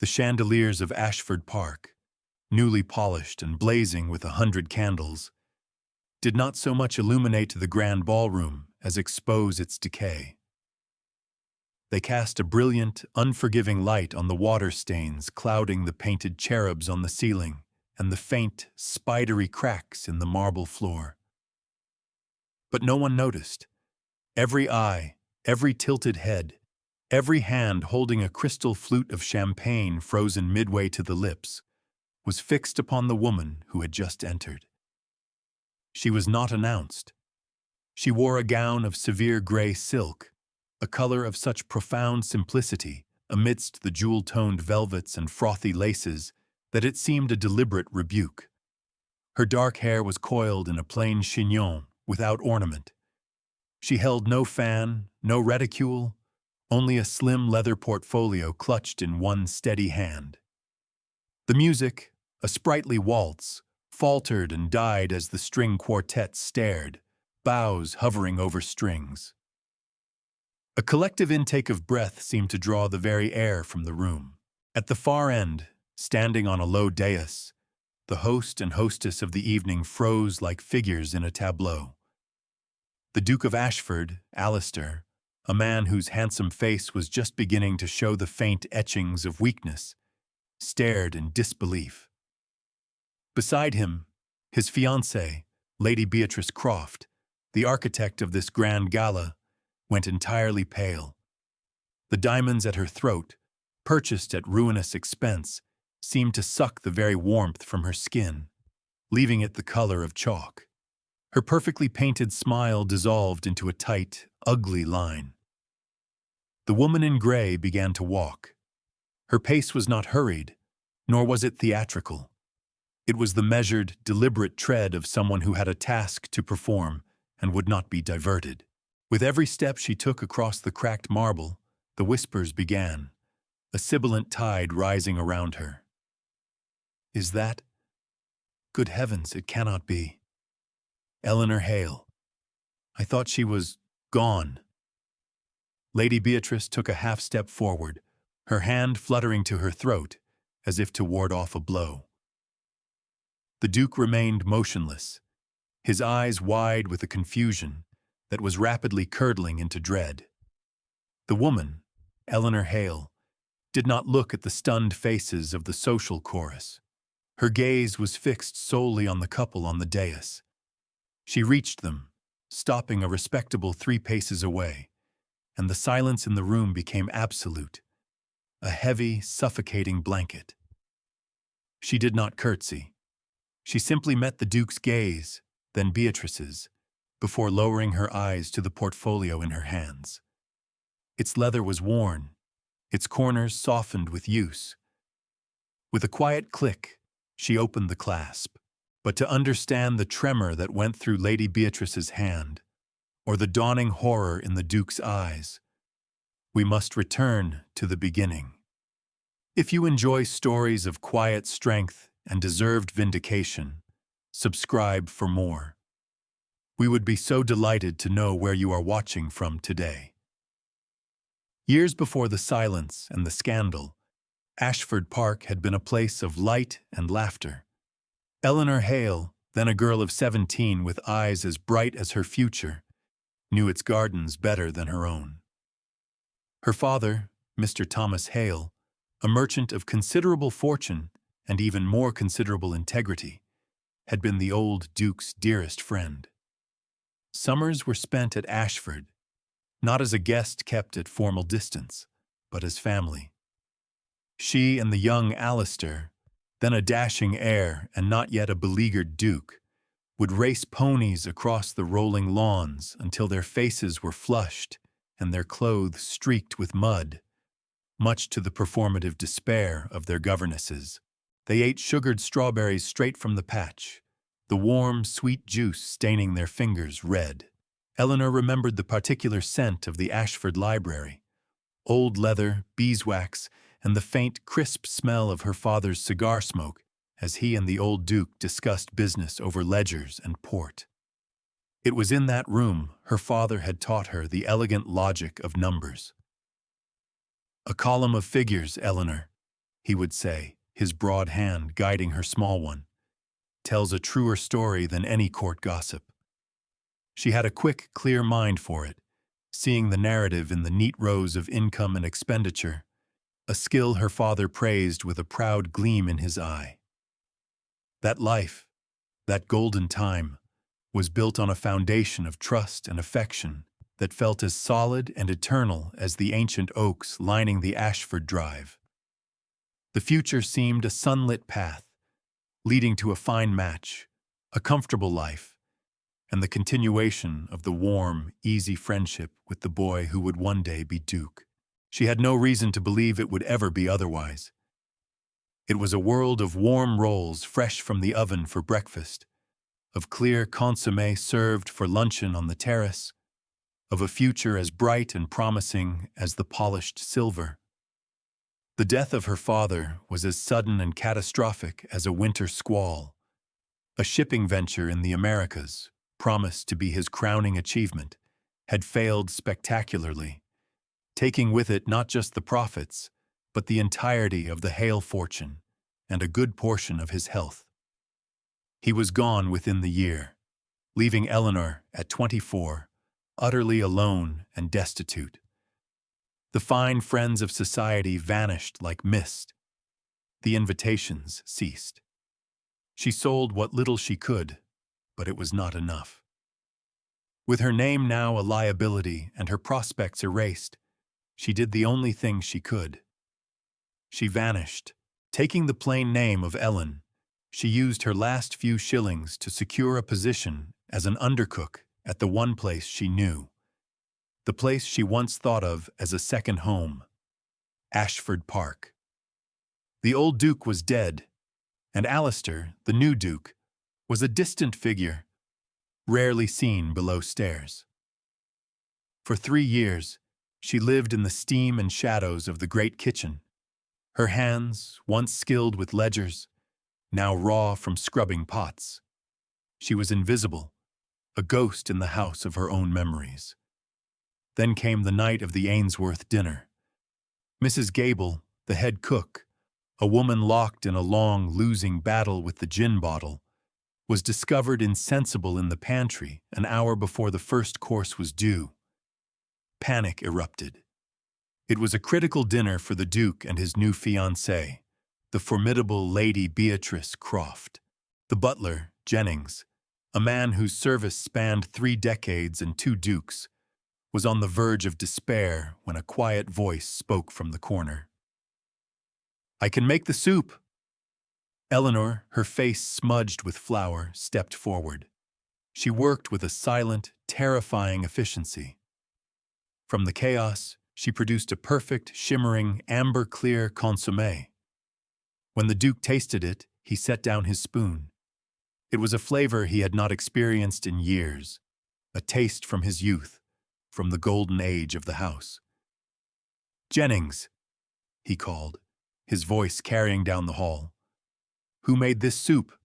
The chandeliers of Ashford Park, newly polished and blazing with 100 candles, did not so much illuminate the grand ballroom as expose its decay. They cast a brilliant, unforgiving light on the water stains clouding the painted cherubs on the ceiling and the faint, spidery cracks in the marble floor. But no one noticed. Every eye, every tilted head, every hand holding a crystal flute of champagne frozen midway to the lips, was fixed upon the woman who had just entered. She was not announced. She wore a gown of severe gray silk, a color of such profound simplicity amidst the jewel-toned velvets and frothy laces that it seemed a deliberate rebuke. Her dark hair was coiled in a plain chignon without ornament. She held no fan, no reticule, only a slim leather portfolio clutched in one steady hand. The music, a sprightly waltz, faltered and died as the string quartet stared, bows hovering over strings. A collective intake of breath seemed to draw the very air from the room. At the far end, standing on a low dais, the host and hostess of the evening froze like figures in a tableau. The Duke of Ashford, Alistair, a man whose handsome face was just beginning to show the faint etchings of weakness, stared in disbelief. Beside him, his fiancée, Lady Beatrice Croft, the architect of this grand gala, went entirely pale. The diamonds at her throat, purchased at ruinous expense, seemed to suck the very warmth from her skin, leaving it the color of chalk. Her perfectly painted smile dissolved into a tight, ugly line. The woman in gray began to walk. Her pace was not hurried, nor was it theatrical. It was the measured, deliberate tread of someone who had a task to perform and would not be diverted. With every step she took across the cracked marble, the whispers began, a sibilant tide rising around her. Is that? Good heavens, it cannot be. Eleanor Hale. I thought she was gone. Lady Beatrice took a half-step forward, her hand fluttering to her throat, as if to ward off a blow. The Duke remained motionless, his eyes wide with a confusion that was rapidly curdling into dread. The woman, Eleanor Hale, did not look at the stunned faces of the social chorus. Her gaze was fixed solely on the couple on the dais. She reached them, stopping a respectable 3 paces away, and the silence in the room became absolute, a heavy, suffocating blanket. She did not curtsy. She simply met the Duke's gaze, then Beatrice's, before lowering her eyes to the portfolio in her hands. Its leather was worn, its corners softened with use. With a quiet click, she opened the clasp. But to understand the tremor that went through Lady Beatrice's hand, or the dawning horror in the Duke's eyes, we must return to the beginning. If you enjoy stories of quiet strength and deserved vindication, subscribe for more. We would be so delighted to know where you are watching from today. Years before the silence and the scandal, Ashford Park had been a place of light and laughter. Eleanor Hale, then a girl of 17 with eyes as bright as her future, knew its gardens better than her own. Her father, Mr. Thomas Hale, a merchant of considerable fortune and even more considerable integrity, had been the old Duke's dearest friend. Summers were spent at Ashford, not as a guest kept at formal distance, but as family. She and the young Alistair, then a dashing heir and not yet a beleaguered duke, would race ponies across the rolling lawns until their faces were flushed and their clothes streaked with mud, much to the performative despair of their governesses. They ate sugared strawberries straight from the patch, the warm, sweet juice staining their fingers red. Eleanor remembered the particular scent of the Ashford Library, old leather, beeswax, and the faint, crisp smell of her father's cigar smoke as he and the old Duke discussed business over ledgers and port. It was in that room her father had taught her the elegant logic of numbers. A column of figures, Eleanor, he would say, his broad hand guiding her small one, tells a truer story than any court gossip. She had a quick, clear mind for it, seeing the narrative in the neat rows of income and expenditure, a skill her father praised with a proud gleam in his eye. That life, that golden time, was built on a foundation of trust and affection that felt as solid and eternal as the ancient oaks lining the Ashford Drive. The future seemed a sunlit path, leading to a fine match, a comfortable life, and the continuation of the warm, easy friendship with the boy who would one day be Duke. She had no reason to believe it would ever be otherwise. It was a world of warm rolls fresh from the oven for breakfast, of clear consommé served for luncheon on the terrace, of a future as bright and promising as the polished silver. The death of her father was as sudden and catastrophic as a winter squall. A shipping venture in the Americas, promised to be his crowning achievement, had failed spectacularly, taking with it not just the profits, but the entirety of the Hale fortune and a good portion of his health. He was gone within the year, leaving Eleanor, at 24, utterly alone and destitute. The fine friends of society vanished like mist. The invitations ceased. She sold what little she could, but it was not enough. With her name now a liability and her prospects erased, she did the only thing she could. She vanished. Taking the plain name of Ellen, she used her last few shillings to secure a position as an undercook at the one place she knew, the place she once thought of as a second home, Ashford Park. The old Duke was dead, and Alistair, the new Duke, was a distant figure, rarely seen below stairs. For 3 years, she lived in the steam and shadows of the great kitchen, her hands, once skilled with ledgers, now raw from scrubbing pots. She was invisible, a ghost in the house of her own memories. Then came the night of the Ainsworth dinner. Mrs. Gable, the head cook, a woman locked in a long, losing battle with the gin bottle, was discovered insensible in the pantry an hour before the first course was due. Panic erupted. It was a critical dinner for the Duke and his new fiancée, the formidable Lady Beatrice Croft. The butler, Jennings, a man whose service spanned 3 decades and 2 dukes, was on the verge of despair when a quiet voice spoke from the corner. "I can make the soup." Eleanor, her face smudged with flour, stepped forward. She worked with a silent, terrifying efficiency. From the chaos, she produced a perfect, shimmering, amber-clear consommé. When the Duke tasted it, he set down his spoon. It was a flavor he had not experienced in years, a taste from his youth, from the golden age of the house. "Jennings," he called, his voice carrying down the hall. "Who made this soup?"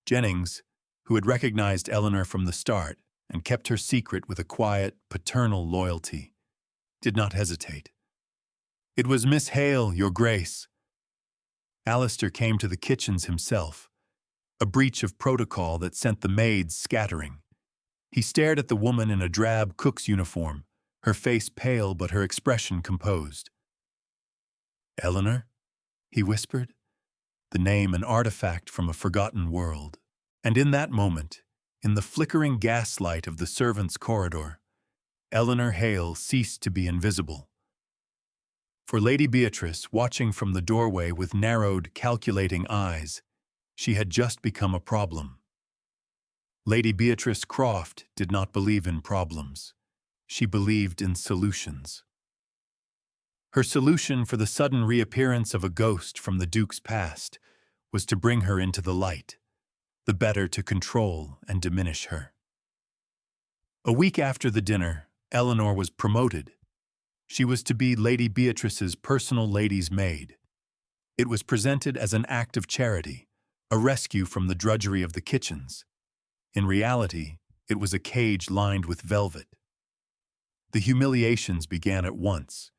Jennings, who had recognized Eleanor from the start and kept her secret with a quiet, paternal loyalty, did not hesitate. "It was Miss Hale, Your Grace." Alistair came to the kitchens himself, a breach of protocol that sent the maids scattering. He stared at the woman in a drab cook's uniform, her face pale but her expression composed. "Eleanor?" he whispered, the name an artifact from a forgotten world. And in that moment, in the flickering gaslight of the servants' corridor, Eleanor Hale ceased to be invisible. For Lady Beatrice, watching from the doorway with narrowed, calculating eyes, she had just become a problem. Lady Beatrice Croft did not believe in problems. She believed in solutions. Her solution for the sudden reappearance of a ghost from the Duke's past was to bring her into the light, the better to control and diminish her. A week after the dinner, Eleanor was promoted. She was to be Lady Beatrice's personal lady's maid. It was presented as an act of charity, a rescue from the drudgery of the kitchens. In reality, it was a cage lined with velvet. The humiliations began at once,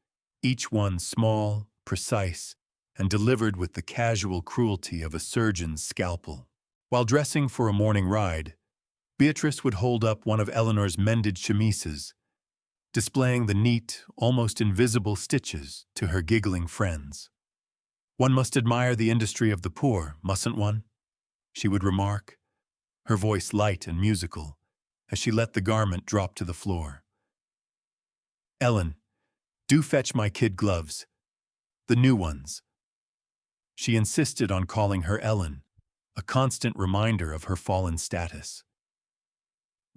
each one small, precise, and delivered with the casual cruelty of a surgeon's scalpel. While dressing for a morning ride, Beatrice would hold up one of Eleanor's mended chemises, displaying the neat, almost invisible stitches to her giggling friends. "One must admire the industry of the poor, mustn't one?" she would remark, her voice light and musical, as she let the garment drop to the floor. "Ellen, do fetch my kid gloves, the new ones." She insisted on calling her Ellen, a constant reminder of her fallen status.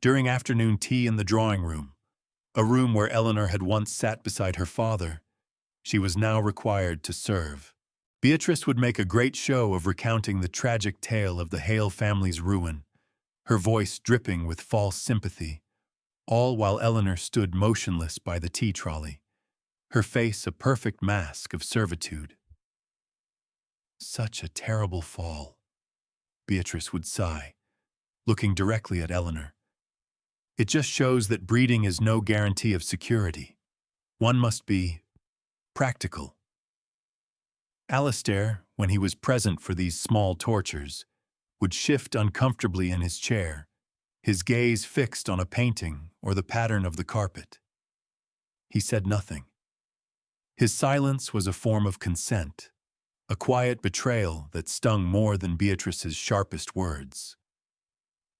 During afternoon tea in the drawing room, a room where Eleanor had once sat beside her father, she was now required to serve. Beatrice would make a great show of recounting the tragic tale of the Hale family's ruin, her voice dripping with false sympathy, all while Eleanor stood motionless by the tea trolley, her face a perfect mask of servitude. "Such a terrible fall," Beatrice would sigh, looking directly at Eleanor. "It just shows that breeding is no guarantee of security. One must be practical." Alastair, when he was present for these small tortures, would shift uncomfortably in his chair, his gaze fixed on a painting or the pattern of the carpet. He said nothing. His silence was a form of consent, a quiet betrayal that stung more than Beatrice's sharpest words.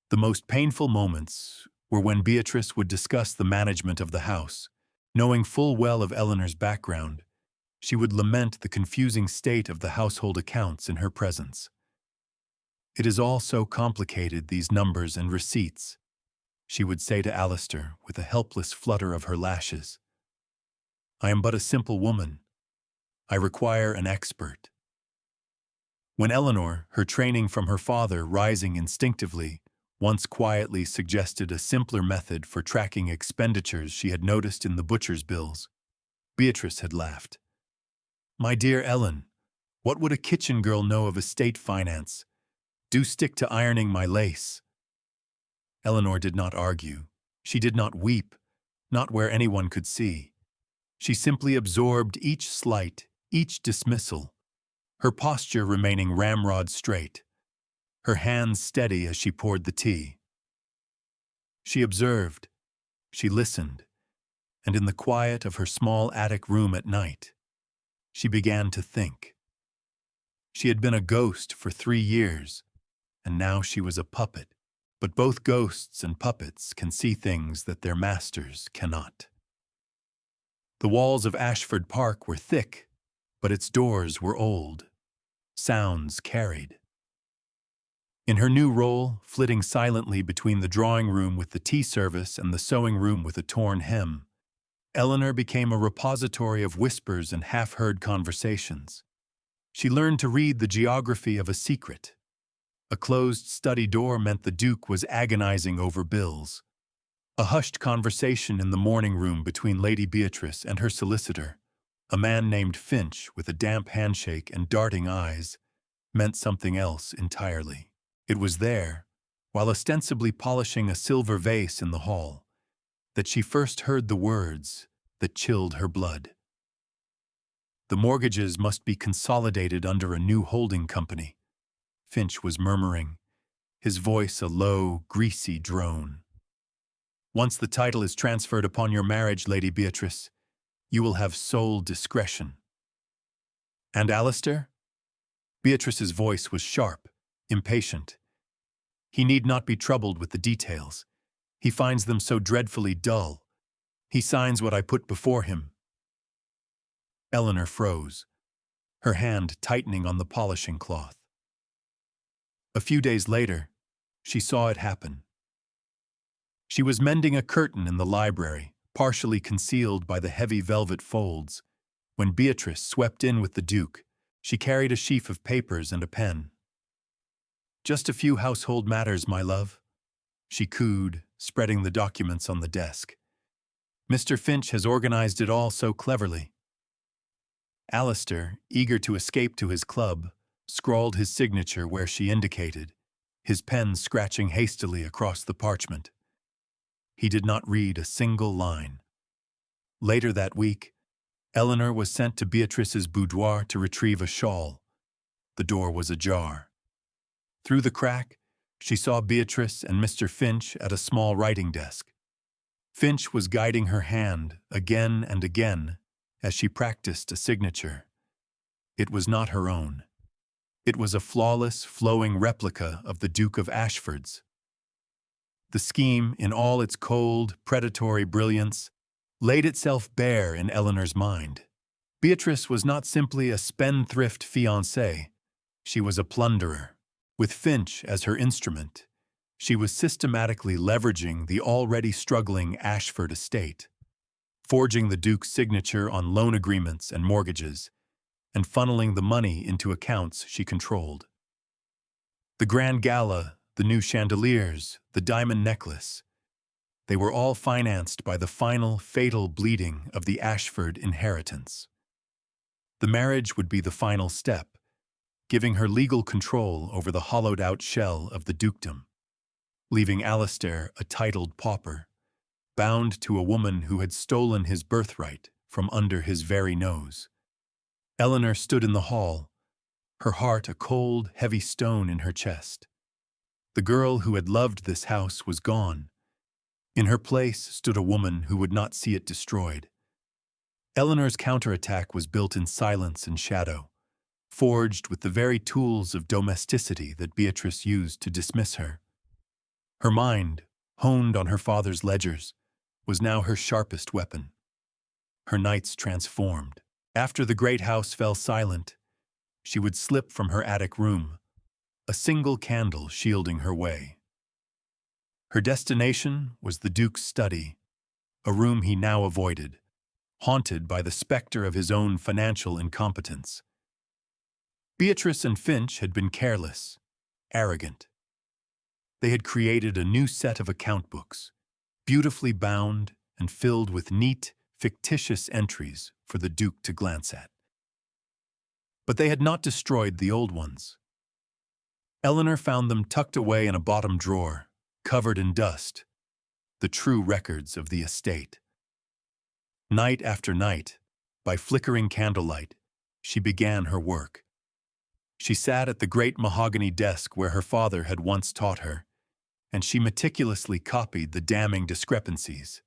The most painful moments were when Beatrice would discuss the management of the house. Knowing full well of Eleanor's background, she would lament the confusing state of the household accounts in her presence. "It is all so complicated, these numbers and receipts," she would say to Alastair with a helpless flutter of her lashes. "I am but a simple woman. I require an expert." When Eleanor, her training from her father rising instinctively, once quietly suggested a simpler method for tracking expenditures she had noticed in the butcher's bills, Beatrice had laughed. "My dear Ellen, what would a kitchen girl know of estate finance? Do stick to ironing my lace." Eleanor did not argue. She did not weep, not where anyone could see. She simply absorbed each slight, each dismissal, her posture remaining ramrod straight, her hands steady as she poured the tea. She observed, she listened, and in the quiet of her small attic room at night, she began to think. She had been a ghost for 3 years, and now she was a puppet. But both ghosts and puppets can see things that their masters cannot. The walls of Ashford Park were thick, but its doors were old. Sounds carried. In her new role, flitting silently between the drawing room with the tea service and the sewing room with a torn hem, Eleanor became a repository of whispers and half-heard conversations. She learned to read the geography of a secret. A closed study door meant the Duke was agonizing over bills. A hushed conversation in the morning room between Lady Beatrice and her solicitor, a man named Finch with a damp handshake and darting eyes, meant something else entirely. It was there, while ostensibly polishing a silver vase in the hall, that she first heard the words that chilled her blood. "The mortgages must be consolidated under a new holding company," Finch was murmuring, his voice a low, greasy drone. "Once the title is transferred upon your marriage, Lady Beatrice, you will have sole discretion." "And Alastair?" Beatrice's voice was sharp, impatient. "He need not be troubled with the details. He finds them so dreadfully dull. He signs what I put before him." Eleanor froze, her hand tightening on the polishing cloth. A few days later, she saw it happen. She was mending a curtain in the library, partially concealed by the heavy velvet folds, when Beatrice swept in with the Duke. She carried a sheaf of papers and a pen. "Just a few household matters, my love," she cooed, spreading the documents on the desk. "Mr. Finch has organized it all so cleverly." Alastair, eager to escape to his club, scrawled his signature where she indicated, his pen scratching hastily across the parchment. He did not read a single line. Later that week, Eleanor was sent to Beatrice's boudoir to retrieve a shawl. The door was ajar. Through the crack, she saw Beatrice and Mr. Finch at a small writing desk. Finch was guiding her hand again and again as she practiced a signature. It was not her own. It was a flawless, flowing replica of the Duke of Ashford's. The scheme, in all its cold, predatory brilliance, laid itself bare in Eleanor's mind. Beatrice was not simply a spendthrift fiancée. She was a plunderer. With Finch as her instrument, she was systematically leveraging the already struggling Ashford estate, forging the Duke's signature on loan agreements and mortgages, and funneling the money into accounts she controlled. The grand gala, the new chandeliers, the diamond necklace, they were all financed by the final, fatal bleeding of the Ashford inheritance. The marriage would be the final step, giving her legal control over the hollowed-out shell of the dukedom, leaving Alastair a titled pauper, bound to a woman who had stolen his birthright from under his very nose. Eleanor stood in the hall, her heart a cold, heavy stone in her chest. The girl who had loved this house was gone. In her place stood a woman who would not see it destroyed. Eleanor's counterattack was built in silence and shadow, forged with the very tools of domesticity that Beatrice used to dismiss her. Her mind, honed on her father's ledgers, was now her sharpest weapon. Her nights transformed. After the great house fell silent, she would slip from her attic room, a single candle shielding her way. Her destination was the Duke's study, a room he now avoided, haunted by the specter of his own financial incompetence. Beatrice and Finch had been careless, arrogant. They had created a new set of account books, beautifully bound and filled with neat, fictitious entries for the Duke to glance at. But they had not destroyed the old ones. Eleanor found them tucked away in a bottom drawer, covered in dust, the true records of the estate. Night after night, by flickering candlelight, she began her work. She sat at the great mahogany desk where her father had once taught her, and she meticulously copied the damning discrepancies.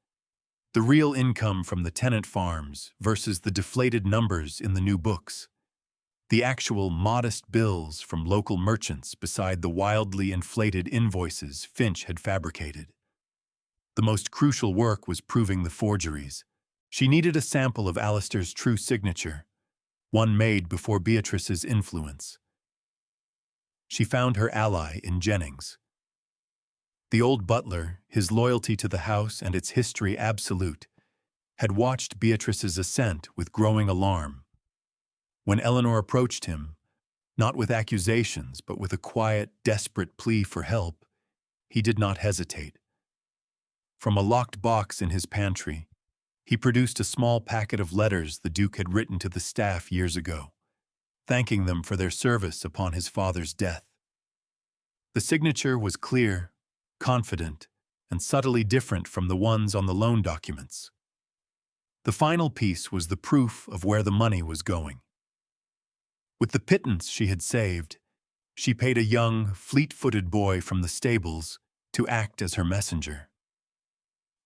The real income from the tenant farms versus the deflated numbers in the new books. The actual modest bills from local merchants beside the wildly inflated invoices Finch had fabricated. The most crucial work was proving the forgeries. She needed a sample of Alastair's true signature, one made before Beatrice's influence. She found her ally in Jennings. The old butler, his loyalty to the house and its history absolute, had watched Beatrice's ascent with growing alarm. When Eleanor approached him, not with accusations but with a quiet, desperate plea for help, he did not hesitate. From a locked box in his pantry, he produced a small packet of letters the Duke had written to the staff years ago, thanking them for their service upon his father's death. The signature was clear, confident, and subtly different from the ones on the loan documents. The final piece was the proof of where the money was going. With the pittance she had saved, she paid a young, fleet-footed boy from the stables to act as her messenger.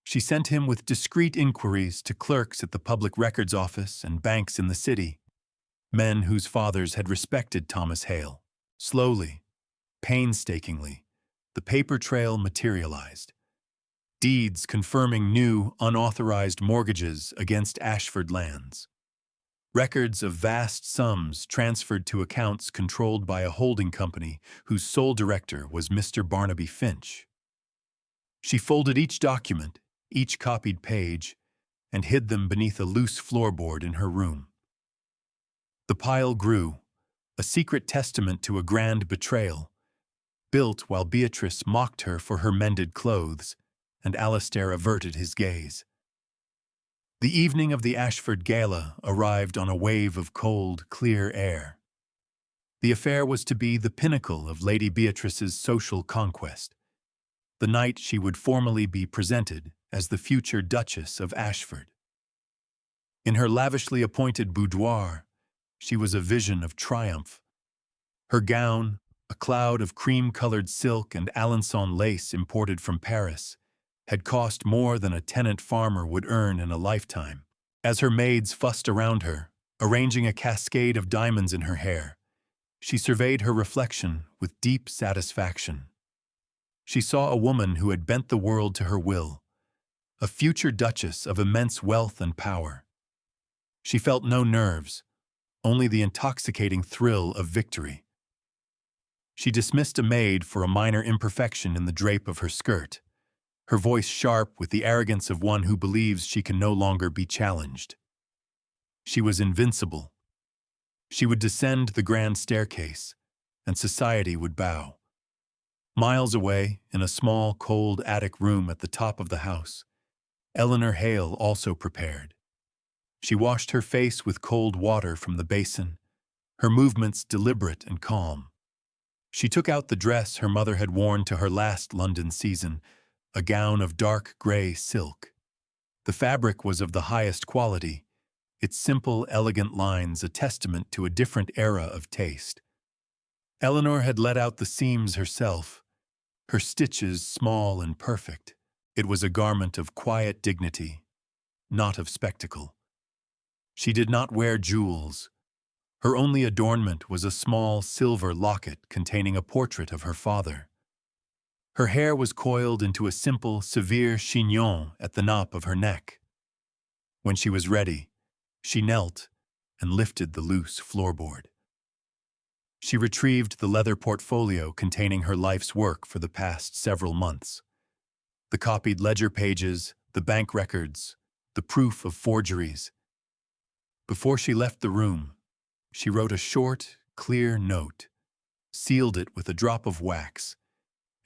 She sent him with discreet inquiries to clerks at the public records office and banks in the city, men whose fathers had respected Thomas Hale. Slowly, painstakingly, the paper trail materialized. Deeds confirming new, unauthorized mortgages against Ashford lands. Records of vast sums transferred to accounts controlled by a holding company whose sole director was Mr. Barnaby Finch. She folded each document, each copied page, and hid them beneath a loose floorboard in her room. The pile grew, a secret testament to a grand betrayal, built while Beatrice mocked her for her mended clothes, and Alastair averted his gaze. The evening of the Ashford Gala arrived on a wave of cold, clear air. The affair was to be the pinnacle of Lady Beatrice's social conquest, the night she would formally be presented as the future Duchess of Ashford. In her lavishly appointed boudoir, she was a vision of triumph. Her gown, a cloud of cream-colored silk and Alençon lace imported from Paris, had cost more than a tenant farmer would earn in a lifetime. As her maids fussed around her, arranging a cascade of diamonds in her hair, she surveyed her reflection with deep satisfaction. She saw a woman who had bent the world to her will, a future duchess of immense wealth and power. She felt no nerves, only the intoxicating thrill of victory. She dismissed a maid for a minor imperfection in the drape of her skirt, her voice sharp with the arrogance of one who believes she can no longer be challenged. She was invincible. She would descend the grand staircase, and society would bow. Miles away, in a small, cold attic room at the top of the house, Eleanor Hale also prepared. She washed her face with cold water from the basin, her movements deliberate and calm. She took out the dress her mother had worn to her last London season, a gown of dark gray silk. The fabric was of the highest quality, its simple, elegant lines a testament to a different era of taste. Eleanor had let out the seams herself, her stitches small and perfect. It was a garment of quiet dignity, not of spectacle. She did not wear jewels. Her only adornment was a small silver locket containing a portrait of her father. Her hair was coiled into a simple, severe chignon at the nape of her neck. When she was ready, she knelt and lifted the loose floorboard. She retrieved the leather portfolio containing her life's work for the past several months. The copied ledger pages, the bank records, the proof of forgeries. Before she left the room, she wrote a short, clear note, sealed it with a drop of wax,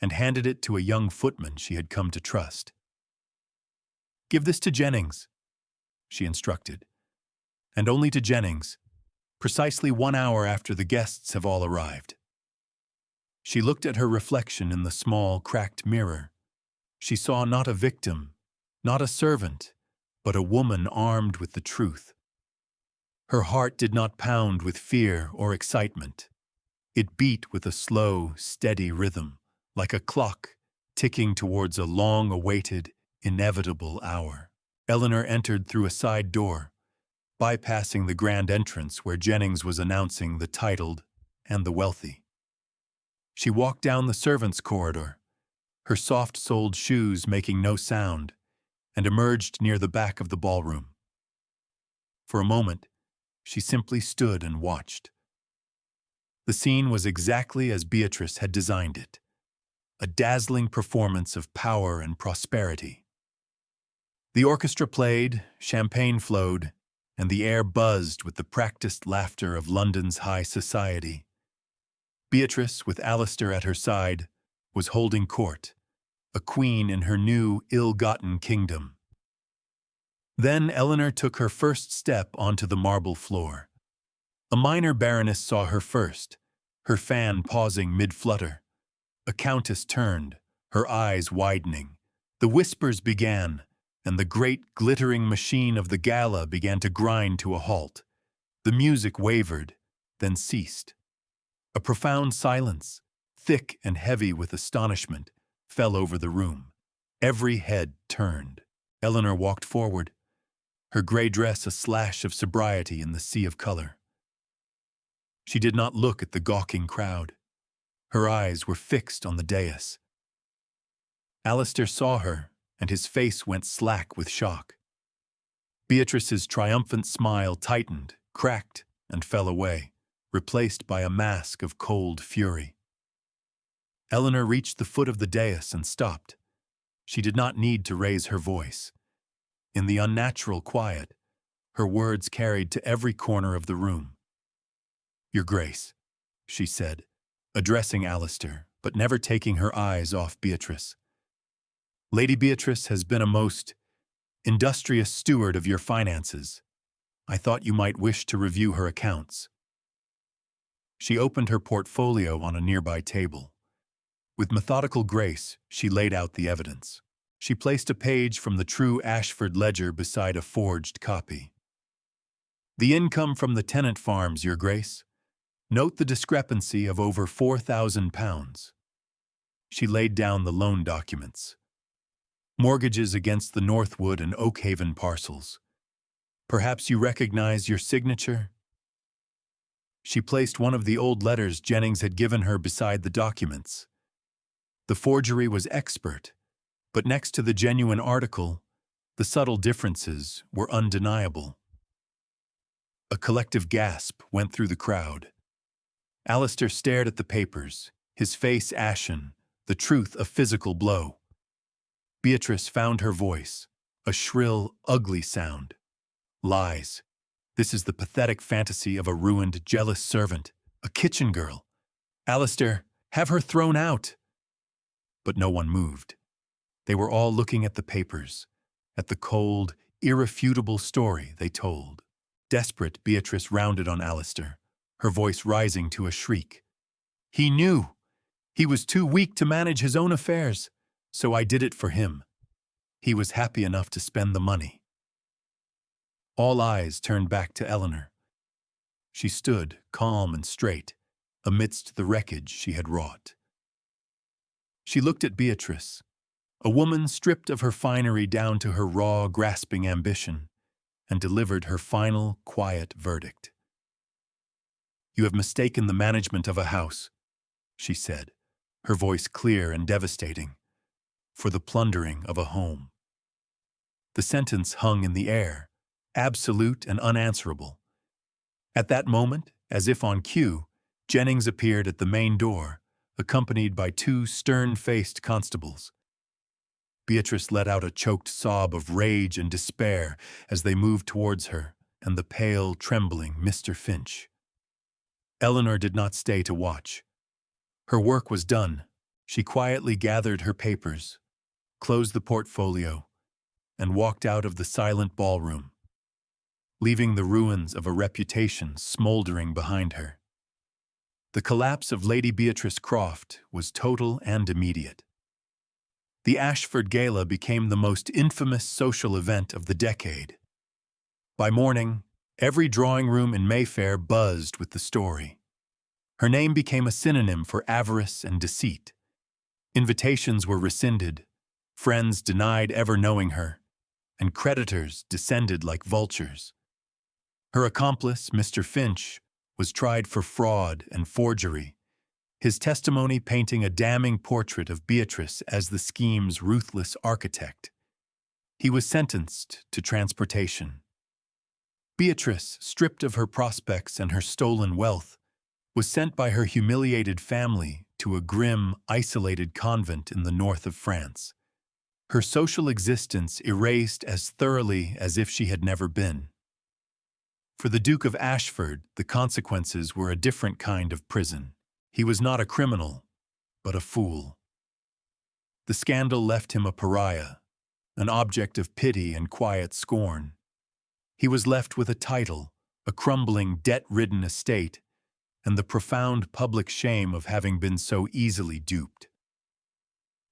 and handed it to a young footman she had come to trust. "Give this to Jennings," she instructed, "and only to Jennings, precisely 1 hour after the guests have all arrived." She looked at her reflection in the small, cracked mirror. She saw not a victim, not a servant, but a woman armed with the truth. Her heart did not pound with fear or excitement. It beat with a slow, steady rhythm, like a clock ticking towards a long-awaited, inevitable hour. Eleanor entered through a side door, bypassing the grand entrance where Jennings was announcing the titled and the wealthy. She walked down the servants' corridor, her soft-soled shoes making no sound, and emerged near the back of the ballroom. For a moment, she simply stood and watched. The scene was exactly as Beatrice had designed it, a dazzling performance of power and prosperity. The orchestra played, champagne flowed, and the air buzzed with the practiced laughter of London's high society. Beatrice, with Alistair at her side, was holding court, a queen in her new, ill-gotten kingdom. Then Eleanor took her first step onto the marble floor. A minor baroness saw her first, her fan pausing mid-flutter. A countess turned, her eyes widening. The whispers began, and the great glittering machine of the gala began to grind to a halt. The music wavered, then ceased. A profound silence, thick and heavy with astonishment, fell over the room. Every head turned. Eleanor walked forward, her gray dress a slash of sobriety in the sea of color. She did not look at the gawking crowd. Her eyes were fixed on the dais. Alistair saw her, and his face went slack with shock. Beatrice's triumphant smile tightened, cracked, and fell away, replaced by a mask of cold fury. Eleanor reached the foot of the dais and stopped. She did not need to raise her voice. In the unnatural quiet, her words carried to every corner of the room. "Your Grace," she said, addressing Alistair, but never taking her eyes off Beatrice. "Lady Beatrice has been a most industrious steward of your finances. I thought you might wish to review her accounts." She opened her portfolio on a nearby table. With methodical grace, she laid out the evidence. She placed a page from the true Ashford ledger beside a forged copy. The income from the tenant farms, Your Grace. Note the discrepancy of over £4,000. She laid down the loan documents. Mortgages against the Northwood and Oakhaven parcels. Perhaps you recognize your signature? She placed one of the old letters Jennings had given her beside the documents. The forgery was expert, but next to the genuine article, the subtle differences were undeniable. A collective gasp went through the crowd. Alistair stared at the papers, his face ashen, the truth a physical blow. Beatrice found her voice, a shrill, ugly sound. Lies. This is the pathetic fantasy of a ruined, jealous servant, a kitchen girl. Alistair, have her thrown out! But no one moved. They were all looking at the papers, at the cold, irrefutable story they told. Desperate, Beatrice rounded on Alistair, her voice rising to a shriek. He knew! He was too weak to manage his own affairs, so I did it for him. He was happy enough to spend the money. All eyes turned back to Eleanor. She stood, calm and straight, amidst the wreckage she had wrought. She looked at Beatrice, a woman stripped of her finery down to her raw, grasping ambition, and delivered her final, quiet verdict. You have mistaken the management of a house, she said, her voice clear and devastating, for the plundering of a home. The sentence hung in the air, absolute and unanswerable. At that moment, as if on cue, Jennings appeared at the main door, accompanied by two stern-faced constables. Beatrice let out a choked sob of rage and despair as they moved towards her and the pale, trembling Mr. Finch. Eleanor did not stay to watch. Her work was done. She quietly gathered her papers, closed the portfolio, and walked out of the silent ballroom, leaving the ruins of a reputation smoldering behind her. The collapse of Lady Beatrice Croft was total and immediate. The Ashford Gala became the most infamous social event of the decade. By morning, every drawing room in Mayfair buzzed with the story. Her name became a synonym for avarice and deceit. Invitations were rescinded, friends denied ever knowing her, and creditors descended like vultures. Her accomplice, Mr. Finch, was tried for fraud and forgery, his testimony painting a damning portrait of Beatrice as the scheme's ruthless architect. He was sentenced to transportation. Beatrice, stripped of her prospects and her stolen wealth, was sent by her humiliated family to a grim, isolated convent in the north of France. Her social existence erased as thoroughly as if she had never been. For the Duke of Ashford, the consequences were a different kind of prison. He was not a criminal, but a fool. The scandal left him a pariah, an object of pity and quiet scorn. He was left with a title, a crumbling, debt-ridden estate, and the profound public shame of having been so easily duped.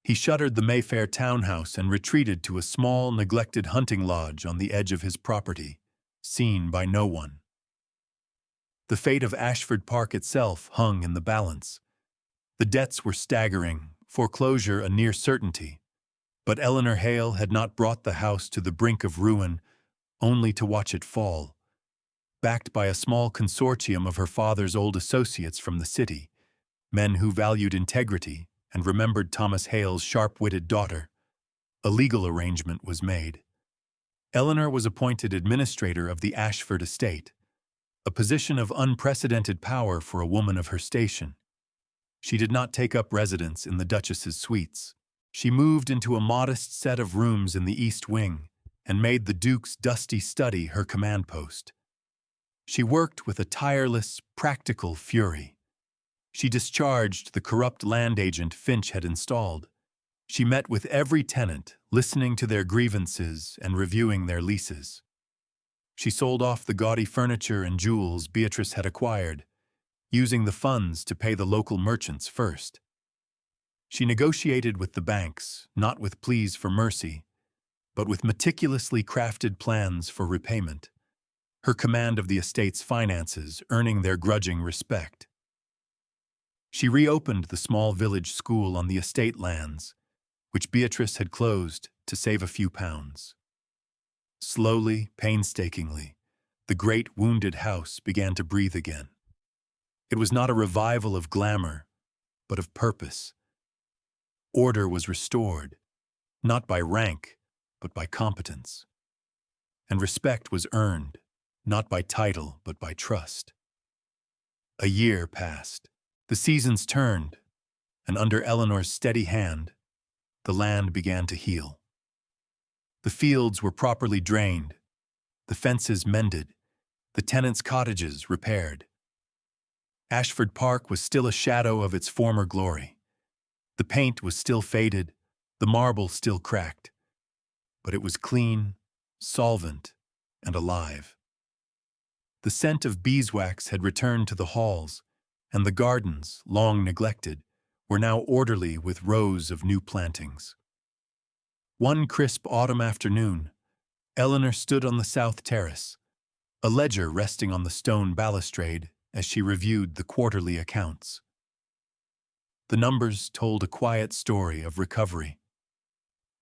He shuttered the Mayfair townhouse and retreated to a small, neglected hunting lodge on the edge of his property, seen by no one. The fate of Ashford Park itself hung in the balance. The debts were staggering, foreclosure a near certainty, but Eleanor Hale had not brought the house to the brink of ruin only to watch it fall. Backed by a small consortium of her father's old associates from the city, men who valued integrity and remembered Thomas Hale's sharp-witted daughter, a legal arrangement was made. Eleanor was appointed administrator of the Ashford estate, a position of unprecedented power for a woman of her station. She did not take up residence in the Duchess's suites. She moved into a modest set of rooms in the East Wing and made the Duke's dusty study her command post. She worked with a tireless, practical fury. She discharged the corrupt land agent Finch had installed. She met with every tenant, listening to their grievances and reviewing their leases. She sold off the gaudy furniture and jewels Beatrice had acquired, using the funds to pay the local merchants first. She negotiated with the banks, not with pleas for mercy, but with meticulously crafted plans for repayment. her command of the estate's finances earning their grudging respect. She reopened the small village school on the estate lands, which Beatrice had closed to save a few pounds. Slowly, painstakingly, the great wounded house began to breathe again. It was not a revival of glamour, but of purpose. Order was restored, not by rank, but by competence. And respect was earned, not by title, but by trust. A year passed. The seasons turned, and under Eleanor's steady hand, the land began to heal. The fields were properly drained, the fences mended, the tenants' cottages repaired. Ashford Park was still a shadow of its former glory. The paint was still faded, the marble still cracked, but it was clean, solvent, and alive. The scent of beeswax had returned to the halls, and the gardens, long neglected, were now orderly with rows of new plantings. One crisp autumn afternoon, Eleanor stood on the south terrace, a ledger resting on the stone balustrade as she reviewed the quarterly accounts. The numbers told a quiet story of recovery.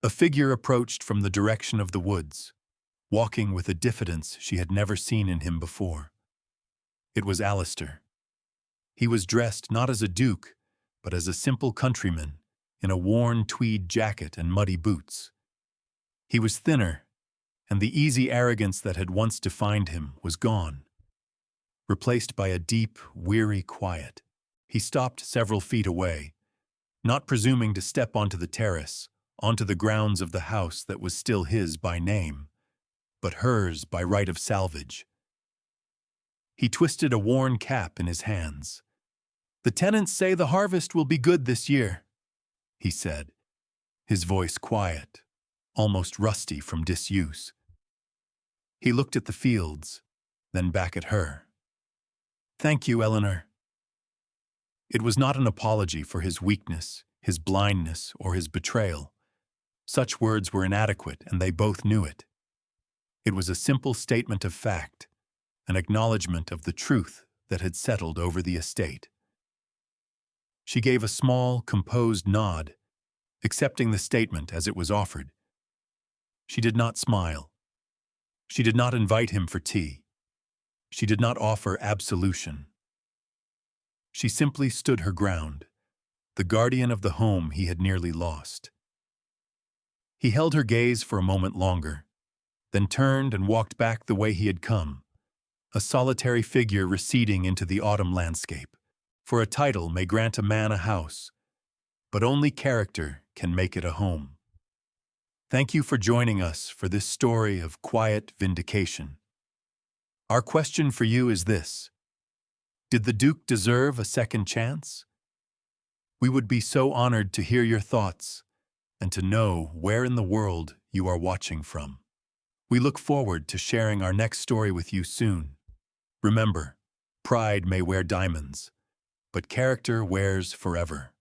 A figure approached from the direction of the woods, walking with a diffidence she had never seen in him before. It was Alistair. He was dressed not as a duke, but as a simple countryman, in a worn tweed jacket and muddy boots. He was thinner, and the easy arrogance that had once defined him was gone, replaced by a deep, weary quiet. He stopped several feet away, not presuming to step onto the terrace, onto the grounds of the house that was still his by name, but hers by right of salvage. He twisted a worn cap in his hands. "The tenants say the harvest will be good this year," he said, his voice quiet, almost rusty from disuse. He looked at the fields, then back at her. "Thank you, Eleanor." It was not an apology for his weakness, his blindness, or his betrayal. Such words were inadequate, and they both knew it. It was a simple statement of fact, an acknowledgement of the truth that had settled over the estate. She gave a small, composed nod, accepting the statement as it was offered. She did not smile. She did not invite him for tea. She did not offer absolution. She simply stood her ground, the guardian of the home he had nearly lost. He held her gaze for a moment longer, then turned and walked back the way he had come, a solitary figure receding into the autumn landscape. For a title may grant a man a house, but only character can make it a home. Thank you for joining us for this story of quiet vindication. Our question for you is this: did the Duke deserve a second chance? We would be so honored to hear your thoughts and to know where in the world you are watching from. We look forward to sharing our next story with you soon. Remember, pride may wear diamonds, but character wears forever.